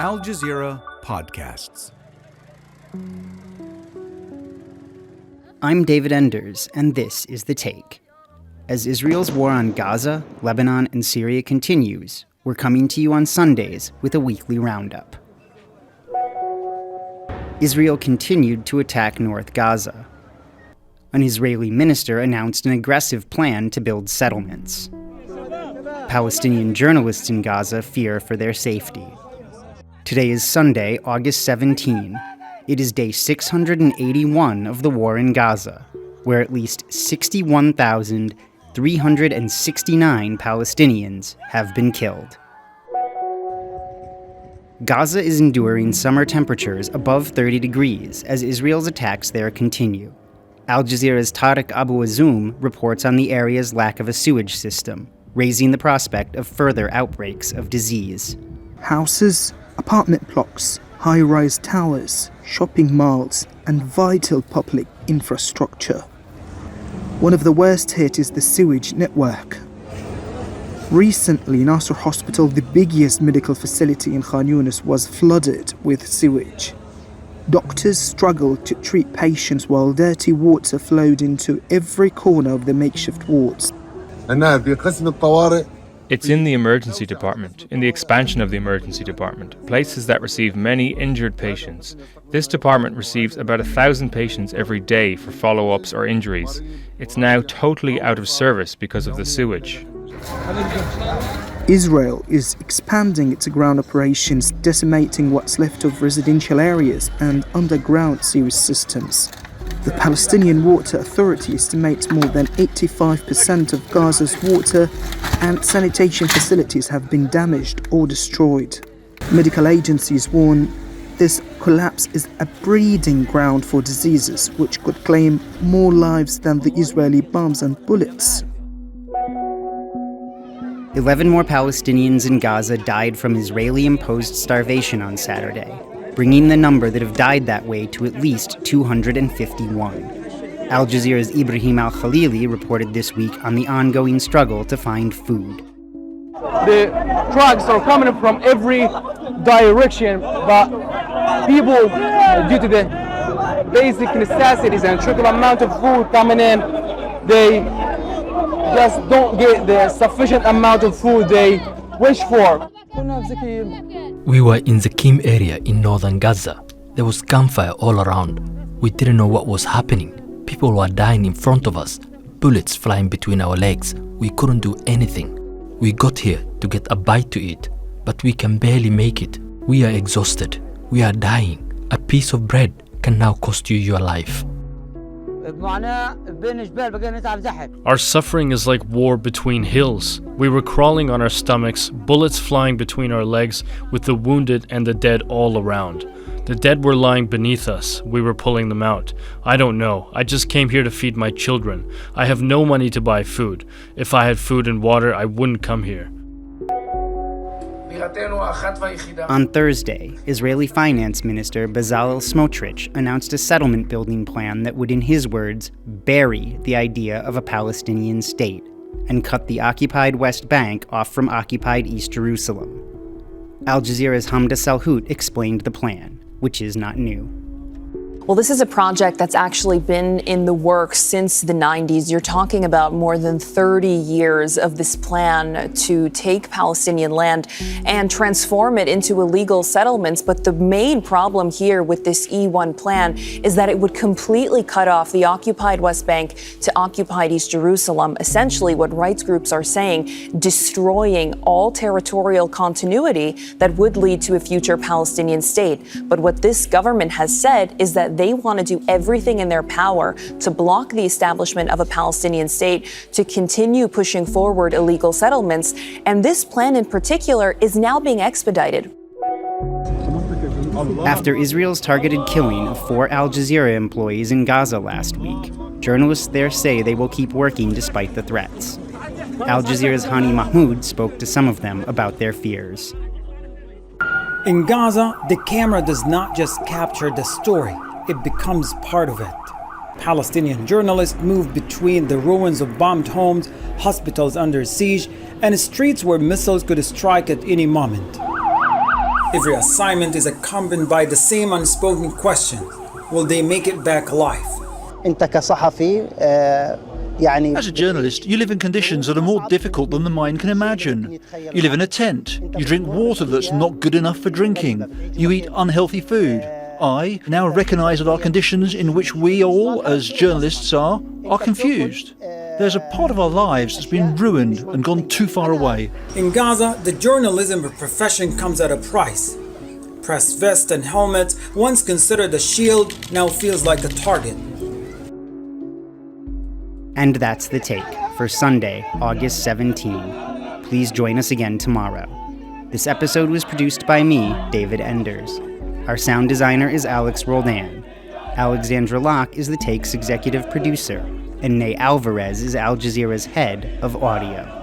Al Jazeera Podcasts. I'm David Enders, and this is The Taeq. As Israel's war on Gaza, Lebanon, and Syria continues, we're coming to you on Sundays with a weekly roundup. Israel continued to attack North Gaza. An Israeli minister announced an aggressive plan to build settlements. Palestinian journalists in Gaza fear for their safety. Today is Sunday, August 17. It is day 681 of the war in Gaza, where at least 61,369 Palestinians have been killed. Gaza is enduring summer temperatures above 30 degrees as Israel's attacks there continue. Al Jazeera's Taeq Azzoum reports on the area's lack of a sewage system, raising the prospect of further outbreaks of disease. Houses, apartment blocks, high-rise towers, shopping malls, and vital public infrastructure. One of the worst hit is the sewage network. Recently, Nasser Hospital, the biggest medical facility in Khan Younis, was flooded with sewage. Doctors struggled to treat patients while dirty water flowed into every corner of the makeshift wards. It's in the emergency department, in the expansion of the emergency department, places that receive many injured patients. This department receives about 1,000 patients every day for follow-ups or injuries. It's now totally out of service because of the sewage. Israel is expanding its ground operations, decimating what's left of residential areas and underground sewage systems. The Palestinian Water Authority estimates more than 85% of Gaza's water and sanitation facilities have been damaged or destroyed. Medical agencies warn this collapse is a breeding ground for diseases which could claim more lives than the Israeli bombs and bullets. 11 more Palestinians in Gaza died from Israeli-imposed starvation on Saturday, bringing the number that have died that way to at least 251. Al Jazeera's Ibrahim al-Khalili reported this week on the ongoing struggle to find food. The trucks are coming from every direction, but people, due to the basic necessities and trickle amount of food coming in, they just don't get the sufficient amount of food they wish for. We were in the Kim area in northern Gaza. There was gunfire all around. We didn't know what was happening. People were dying in front of us, bullets flying between our legs. We couldn't do anything. We got here to get a bite to eat, but we can barely make it. We are exhausted. We are dying. A piece of bread can now cost you your life. Our suffering is like war between hills. We were crawling on our stomachs, bullets flying between our legs, with the wounded and the dead all around. The dead were lying beneath us. We were pulling them out. I don't know. I just came here to feed my children. I have no money to buy food. If I had food and water, I wouldn't come here. On Thursday, Israeli Finance Minister Bezalel Smotrich announced a settlement building plan that would, in his words, bury the idea of a Palestinian state and cut the occupied West Bank off from occupied East Jerusalem. Al Jazeera's Hamdah Salhut explained the plan, which is not new. Well, this is a project that's actually been in the works since the 90s. You're talking about more than 30 years of this plan to take Palestinian land and transform it into illegal settlements. But the main problem here with this E1 plan is that it would completely cut off the occupied West Bank to occupied East Jerusalem, essentially what rights groups are saying, destroying all territorial continuity that would lead to a future Palestinian state. But what this government has said is that they want to do everything in their power to block the establishment of a Palestinian state, to continue pushing forward illegal settlements. And this plan in particular is now being expedited. After Israel's targeted killing of 4 Al Jazeera employees in Gaza last week, journalists there say they will keep working despite the threats. Al Jazeera's Hani Mahmoud spoke to some of them about their fears. In Gaza, the camera does not just capture the story, it becomes part of it. Palestinian journalists move between the ruins of bombed homes, hospitals under siege, and streets where missiles could strike at any moment. Every assignment is accompanied by the same unspoken question: will they make it back alive? As a journalist, you live in conditions that are more difficult than the mind can imagine. You live in a tent. You drink water that's not good enough for drinking. You eat unhealthy food. I now recognise that our conditions in which we all, as journalists, are confused. There's a part of our lives that's been ruined and gone too far away. In Gaza, the journalism profession comes at a price. Press vest and helmet, once considered a shield, now feels like a target. And that's The Take for Sunday, August 17. Please join us again tomorrow. This episode was produced by me, David Enders. Our sound designer is Alex Roldan. Alexandra Locke is The Take's executive producer, and Ney Alvarez is Al Jazeera's head of audio.